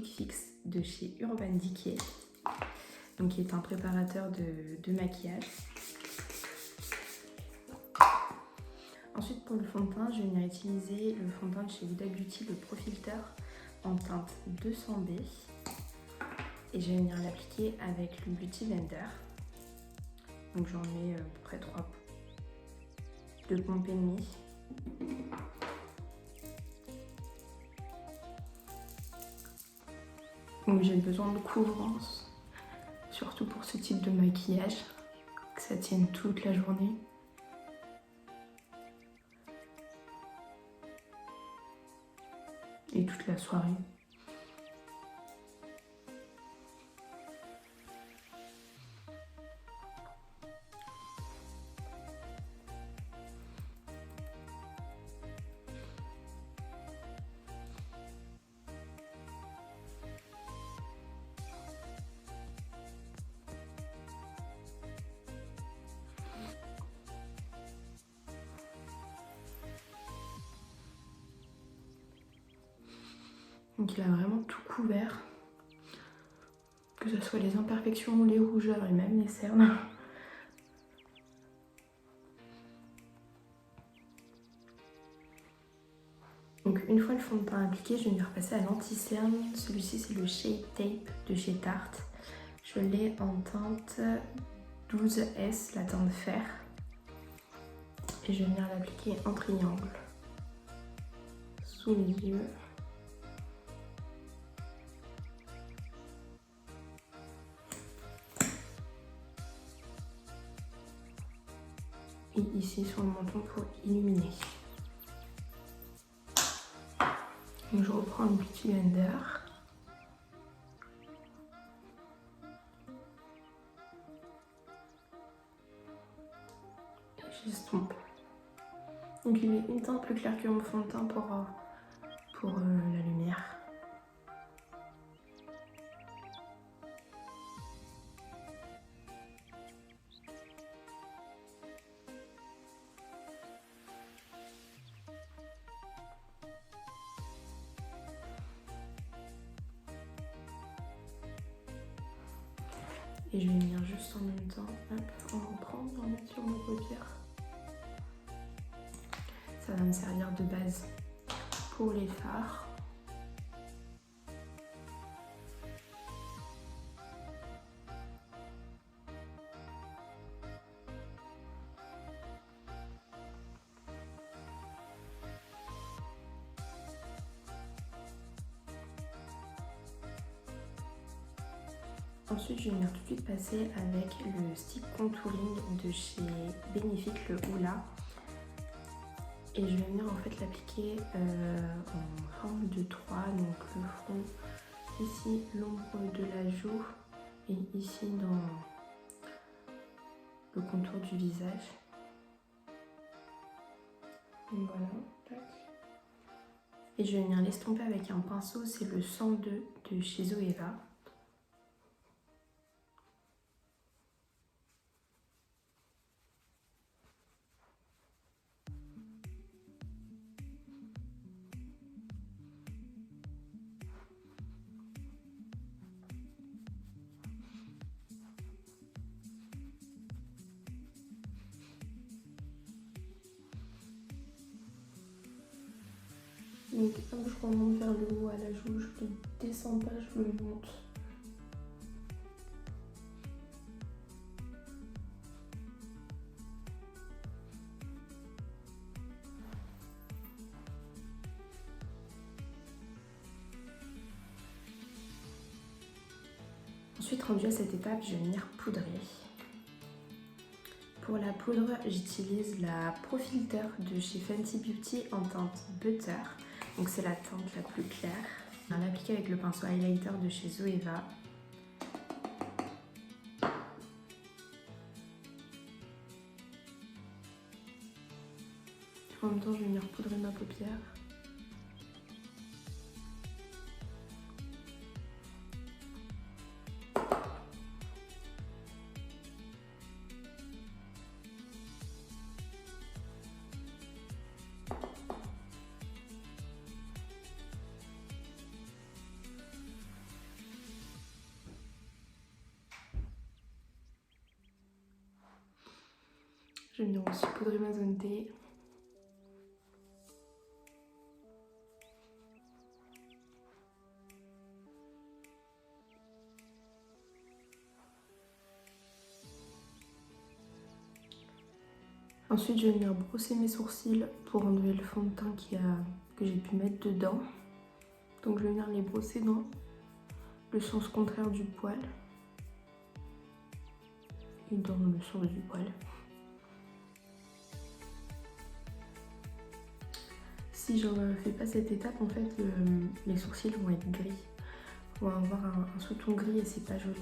Quick Fix de chez Urban Decay, donc qui est un préparateur de maquillage. Ensuite, pour le fond de teint, je vais venir utiliser le fond de teint de chez Huda Beauty, le Pro Filter en teinte 200B. Et je vais venir l'appliquer avec le Beauty Blender. Donc j'en mets à peu près 2 pompes et demie. Donc j'ai besoin de couvrance, surtout pour ce type de maquillage, que ça tienne toute la journée. Et toute la soirée. Donc il a vraiment tout couvert, que ce soit les imperfections, les rougeurs et même les cernes. Donc une fois le fond de teint appliqué, je vais venir passer à l'anti-cerne. Celui-ci c'est le Shade Tape de chez Tarte. Je l'ai en teinte 12S, la teinte fer. Et je vais venir l'appliquer en triangle sous les yeux. Et ici sur le menton pour illuminer. Donc je reprends le Beauty Blender. Et j'estompe. Donc il est une teinte plus claire que mon fond de teint pour la lumière. Et je vais venir juste en même temps, hop, en reprendre, en mettre sur mes paupières. Ça va me servir de base pour les fards. Ensuite, je vais venir tout de suite passer avec le stick contouring de chez Benefit, le Hoola. Et je vais venir en fait l'appliquer en forme de 3, donc le front, ici l'ombre de la joue et ici dans le contour du visage. Donc voilà, tac. Et je vais venir l'estomper avec un pinceau, c'est le 102 de chez Zoeva. Donc hop, je remonte vers le haut à la joue, je le descends pas, je le monte. Ensuite, rendu à cette étape, je vais venir poudrer. Pour la poudre, j'utilise la Pro Filter de chez Fenty Beauty en teinte Butter. Donc c'est la teinte la plus claire. Je vais l'appliquer avec le pinceau highlighter de chez Zoeva. En même temps, je vais venir poudrer ma paupière. Je vais venir aussi poudrer ma zone T. Ensuite, je vais venir brosser mes sourcils pour enlever le fond de teint que j'ai pu mettre dedans. Donc je vais venir les brosser dans le sens contraire du poil. Et dans le sens du poil. Si je ne fais pas cette étape, en fait, les sourcils vont être gris. On va avoir un sous-ton gris et c'est pas joli.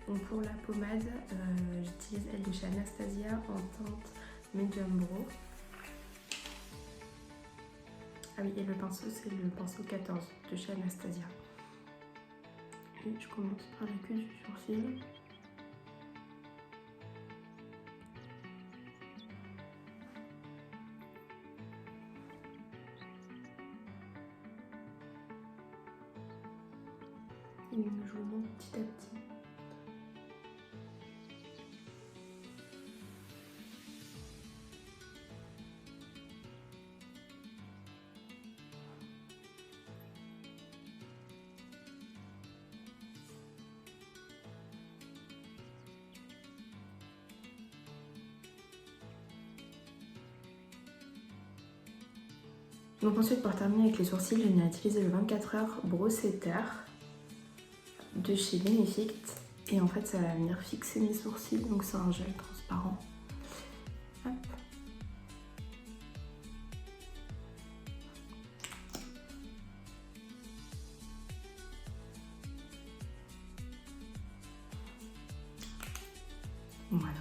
Donc pour la pommade, j'utilise elle de chez Anastasia en teinte Medium Brow. Ah oui, et le pinceau, c'est le pinceau 14 de chez Anastasia. Et je commence par la queue du sourcil. Et je vous montre petit à petit. Donc ensuite, pour terminer avec les sourcils, je vais venir utiliser le 24h Brow Setter de chez Benefit. Et en fait, ça va venir fixer mes sourcils, donc c'est un gel transparent. Hop. Voilà.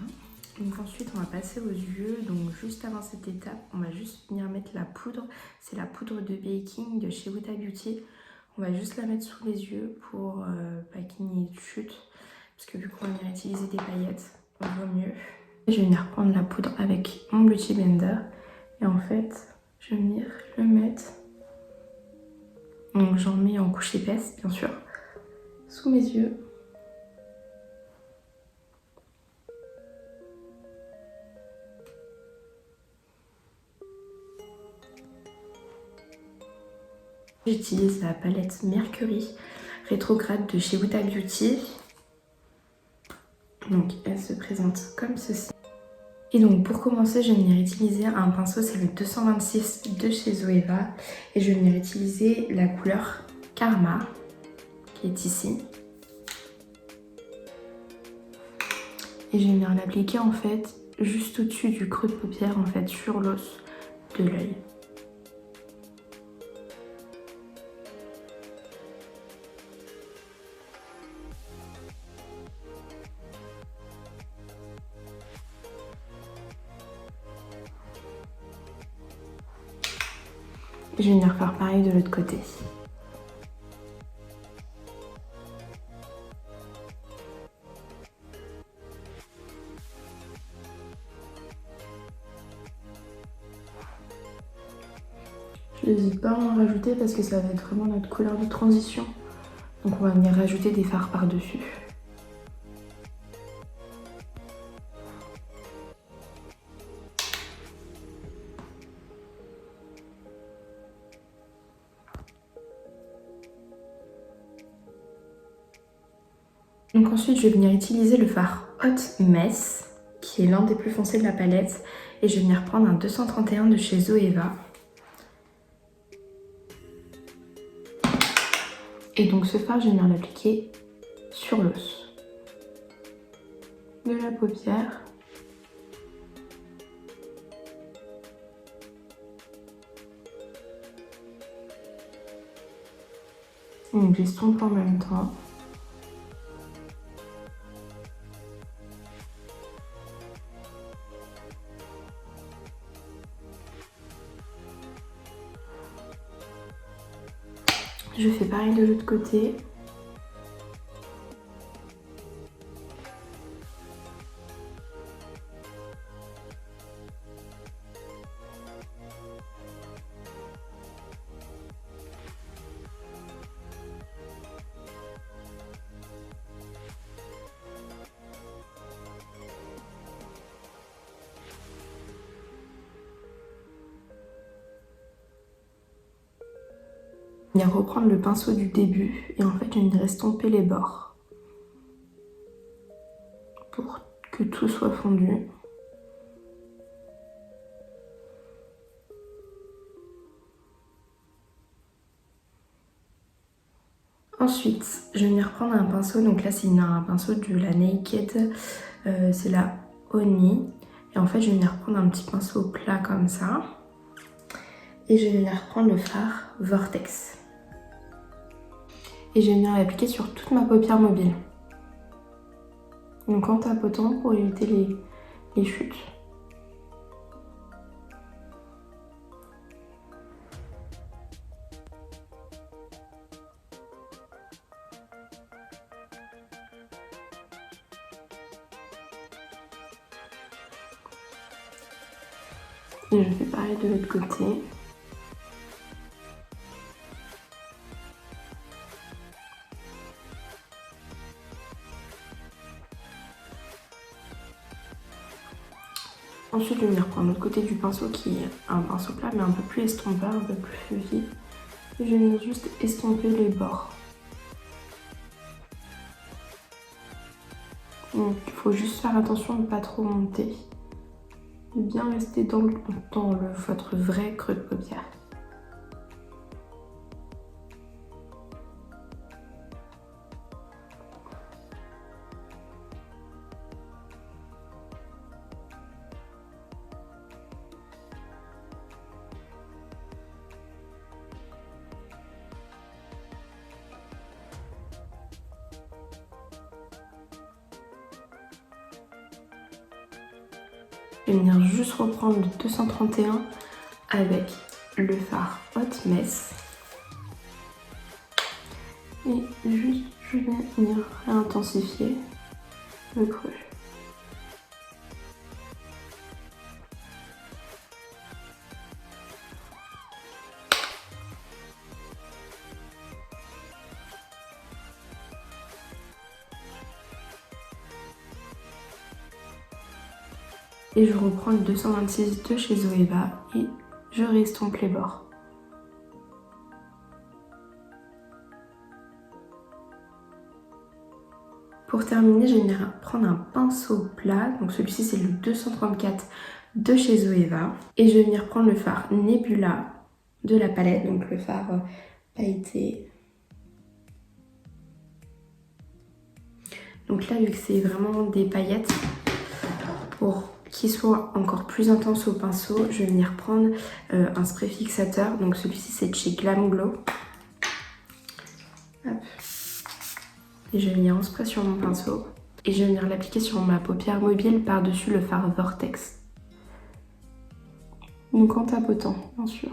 Donc ensuite, on va passer aux yeux. Donc juste avant cette étape, on va juste venir mettre la poudre. C'est la poudre de baking de chez Huda Beauty. On va juste la mettre sous les yeux pour pas qu'il n'y ait de chute. Parce que vu qu'on va venir utiliser des paillettes, on voit mieux. Et je vais venir prendre la poudre avec mon Beauty Blender. Et en fait, je vais venir le mettre. Donc j'en mets en couche épaisse, bien sûr, sous mes yeux. J'utilise la palette Mercury Rétrograde de chez Huda Beauty. Donc elle se présente comme ceci. Et donc pour commencer, je vais venir utiliser un pinceau, c'est le 226 de chez Zoeva. Et je vais venir utiliser la couleur Karma, qui est ici. Et je vais venir l'appliquer en fait juste au-dessus du creux de paupière, en fait sur l'os de l'œil. Je vais venir faire pareil de l'autre côté. Je n'hésite pas à en rajouter parce que ça va être vraiment notre couleur de transition. Donc on va venir rajouter des fards par-dessus. Donc ensuite, je vais venir utiliser le fard Hot Mess, qui est l'un des plus foncés de la palette. Et je vais venir prendre un 231 de chez Zoeva. Et donc ce fard, je vais venir l'appliquer sur l'os de la paupière. Donc j'estompe en même temps. Je fais pareil de l'autre côté. Je vais reprendre le pinceau du début et en fait je vais venir estomper les bords pour que tout soit fondu. Ensuite, je vais venir prendre un pinceau, donc là c'est un pinceau de la Naked, c'est la Oni. Et en fait je vais venir prendre un petit pinceau plat comme ça. Et je vais venir prendre le fard Vortex. Et je vais venir l'appliquer sur toute ma paupière mobile. Donc en tapotant pour éviter les chutes. Et je fais pareil de l'autre côté. Ensuite, je vais venir prendre l'autre côté du pinceau qui est un pinceau plat mais un peu plus estompeur, un peu plus vif. Et je vais venir juste estomper les bords. Donc il faut juste faire attention de ne pas trop monter. De bien rester dans votre vrai creux de paupière. Je vais venir juste reprendre le 231 avec le fard Hot Mess. Et juste, je vais venir réintensifier le creux. Et je reprends le 226 de chez Zoeva et je restompe les bords. Pour terminer, je vais venir prendre un pinceau plat, donc celui-ci c'est le 234 de chez Zoeva. Et je vais venir prendre le fard Nebula de la palette, donc le fard pailleté. Donc là, vu que c'est vraiment des paillettes, pour qu'il soit encore plus intense au pinceau, je vais venir prendre un spray fixateur. Donc celui-ci c'est de chez Glam Glow. Hop. Et je vais venir en spray sur mon pinceau. Et je vais venir l'appliquer sur ma paupière mobile par-dessus le fard Vortex. Donc en tapotant, bien sûr.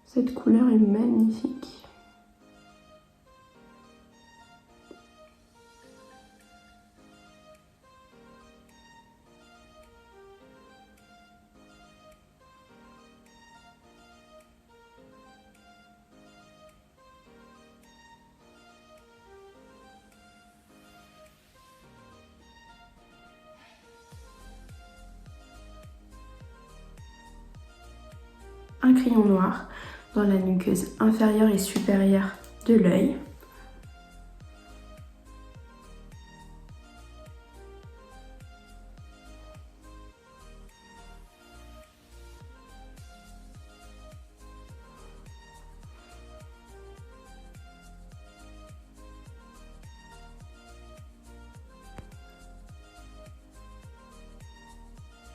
Cette couleur est magnifique. Un crayon noir dans la muqueuse inférieure et supérieure de l'œil.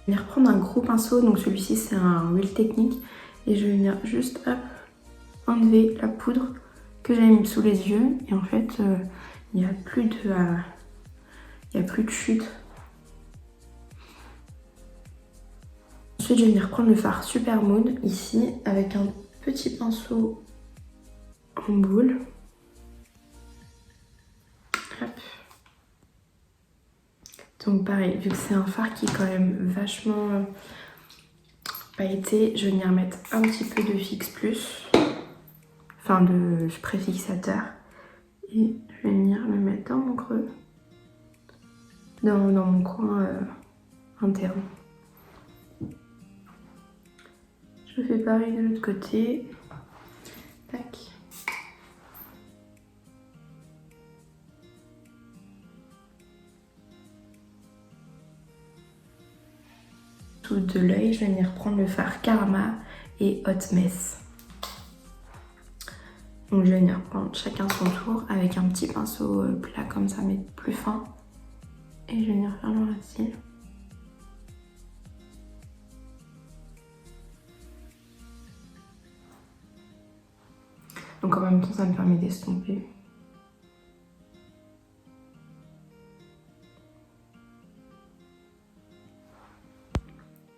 Je vais reprendre un gros pinceau, donc celui-ci c'est un Real Technique, et je vais venir juste hop, enlever la poudre que j'avais mis sous les yeux, et en fait il n'y a plus de chute. Ensuite je vais venir prendre le fard Super Moon ici avec un petit pinceau en boule. Hop. Donc pareil, vu que c'est un fard qui est quand même vachement pailleté, je vais venir mettre un petit peu de Fix Plus, enfin de préfixateur. Et je vais venir le mettre dans mon creux, dans mon coin interne. Je fais pareil de l'autre côté. Tac. Sous de l'œil, je vais venir prendre le fard Karma et Hot Mess. Donc je vais venir prendre chacun son tour avec un petit pinceau plat comme ça, mais plus fin. Et je vais venir faire le racine. Donc en même temps, ça me permet d'estomper.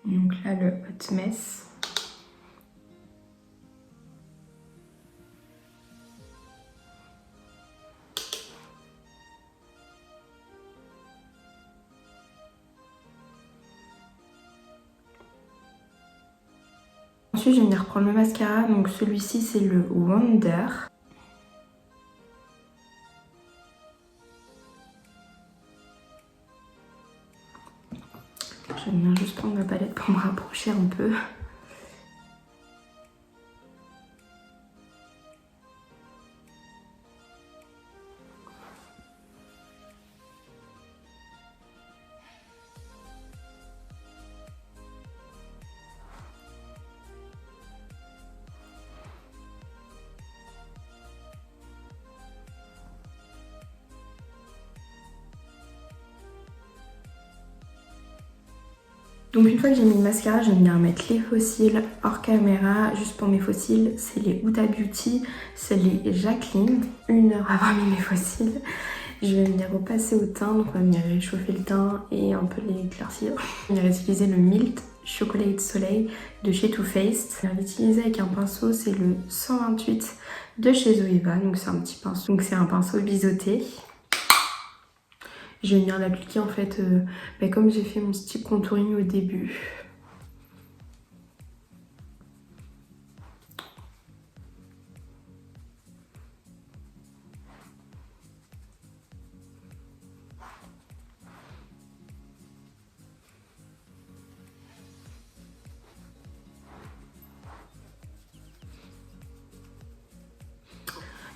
Donc là, le Hot Mess. Ensuite, je vais venir prendre le mascara. Donc celui-ci, c'est le Wonder. Je vais venir juste prendre ma palette pour me rapprocher un peu. Donc une fois que j'ai mis le mascara, je vais venir mettre les faux cils hors caméra. Juste pour mes faux cils, c'est les Huda Beauty, c'est les Jacqueline. 1 heure avant mis mes faux cils. Je vais venir repasser au teint, donc on va venir réchauffer le teint et un peu l'éclaircir. Je vais venir utiliser le Milt Chocolat Soleil de chez Too Faced. Je vais l'utiliser avec un pinceau, c'est le 128 de chez Zoeva, donc c'est un petit pinceau. Donc c'est un pinceau biseauté. Je vais venir l'appliquer en fait comme j'ai fait mon style contouring au début.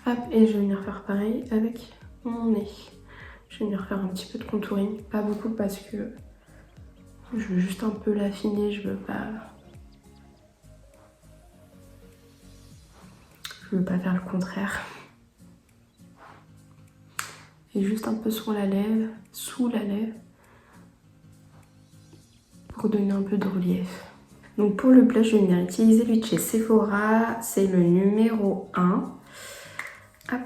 Hop, et je vais venir faire pareil avec mon nez. Je vais venir faire un petit peu de contouring, pas beaucoup parce que je veux juste un peu l'affiner, je veux pas faire le contraire. Et juste un peu sur la lèvre, sous la lèvre, pour donner un peu de relief. Donc pour le blush, je vais venir utiliser lui de chez Sephora, c'est le numéro 1. Hop,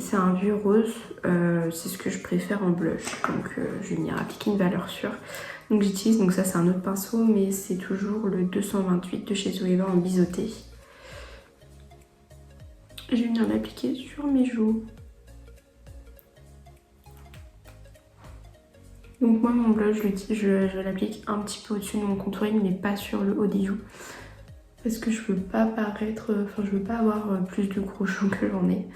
c'est un vieux rose, c'est ce que je préfère en blush, donc je vais venir appliquer une valeur sûre. Donc j'utilise, donc ça c'est un autre pinceau, mais c'est toujours le 228 de chez Zoeva en biseauté. Je vais venir l'appliquer sur mes joues. Donc moi mon blush, je l'applique un petit peu au-dessus de mon contouring, mais pas sur le haut des joues. Parce que je veux pas paraître, enfin je veux pas avoir plus de gros joues que j'en ai.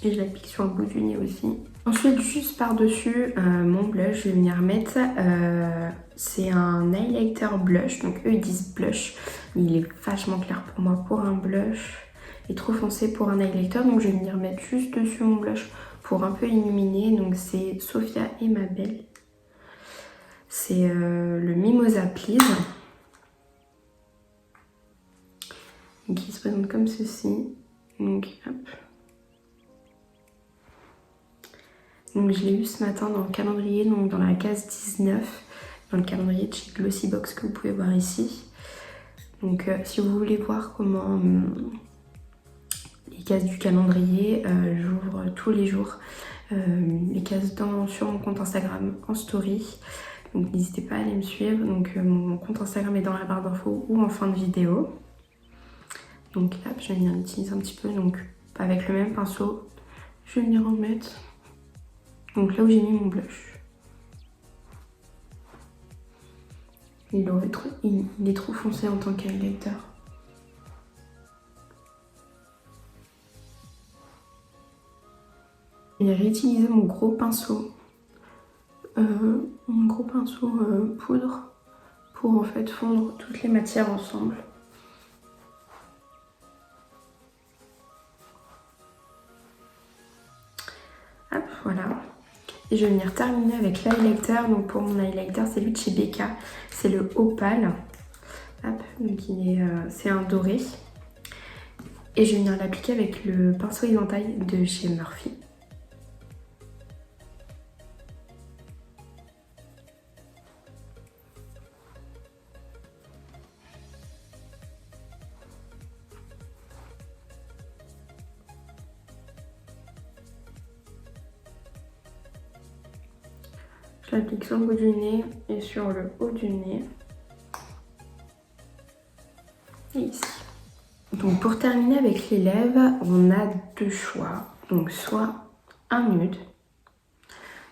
Et je l'applique sur le bout du nez aussi. Ensuite, juste par-dessus mon blush, je vais venir mettre, c'est un highlighter blush. Donc eux ils disent blush, mais il est vachement clair pour moi pour un blush et trop foncé pour un highlighter. Donc je vais venir mettre juste dessus mon blush pour un peu illuminer. Donc c'est Sophia et Mabel. C'est le Mimosa Please. Donc il se présente comme ceci. Donc hop. Donc je l'ai eu ce matin dans le calendrier, donc dans la case 19, dans le calendrier de chez Glossybox que vous pouvez voir ici. Donc si vous voulez voir comment les cases du calendrier, j'ouvre tous les jours les cases sur mon compte Instagram en story. Donc n'hésitez pas à aller me suivre. Donc mon compte Instagram est dans la barre d'infos ou en fin de vidéo. Donc là, je vais venir l'utiliser un petit peu, donc avec le même pinceau, je vais venir en mettre Donc là où j'ai mis mon blush. Il est trop foncé en tant qu'highlighter. J'ai réutilisé mon gros pinceau. Poudre pour en fait fondre toutes les matières ensemble. Hop, voilà. Et je vais venir terminer avec l'highlighter. Donc pour mon highlighter, c'est lui de chez Becca. C'est le Opale. Hop, donc c'est un doré. Et je vais venir l'appliquer avec le pinceau éventail de chez Murphy. Je l'applique sur le bout du nez et sur le haut du nez. Et ici. Donc pour terminer avec les lèvres, on a deux choix. Donc soit un nude,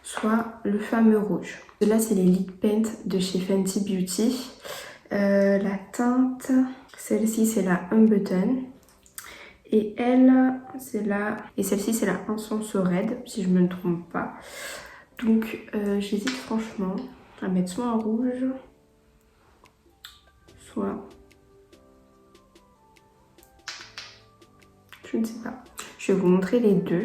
soit le fameux rouge. Là c'est les Lip Paint de chez Fenty Beauty. La teinte, celle-ci c'est la Unbutton. Et celle-ci c'est la Incense Red, si je me trompe pas. Donc j'hésite franchement à mettre soit un rouge, soit... je ne sais pas. Je vais vous montrer les deux.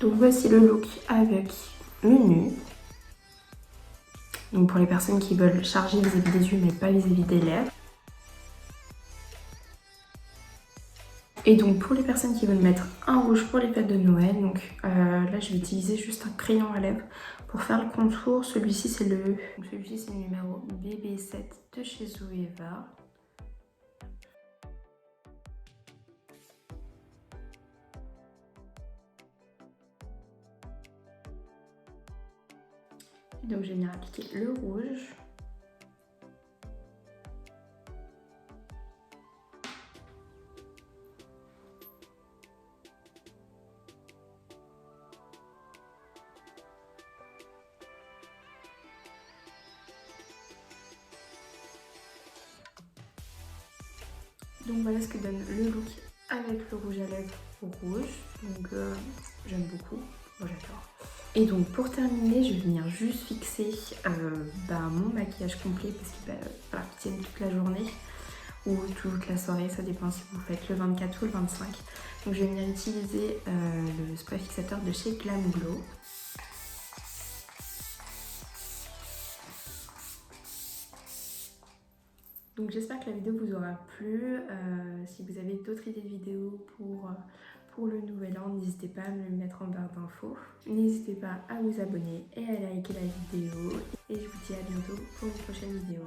Donc voici le look avec le nu. Donc pour les personnes qui veulent charger vis-à-vis des yeux mais pas vis-à-vis des lèvres. Et donc pour les personnes qui veulent mettre un rouge pour les fêtes de Noël, donc là je vais utiliser juste un crayon à lèvres pour faire le contour. Celui-ci c'est le numéro BB7 de chez Zoeva. Donc je vais venir appliquer le rouge. Donc voilà ce que donne le look avec le rouge à lèvres rouge. Donc j'aime beaucoup, moi j'adore. Et donc pour terminer, je vais venir juste fixer mon maquillage complet parce qu'il tient toute la journée ou toute la soirée, ça dépend si vous faites le 24 ou le 25. Donc je vais venir utiliser le spray fixateur de chez Glam Glow. Donc j'espère que la vidéo vous aura plu. Si vous avez d'autres idées de vidéos pour le nouvel an, n'hésitez pas à me le mettre en barre d'infos. N'hésitez pas à vous abonner et à liker la vidéo. Et je vous dis à bientôt pour une prochaine vidéo.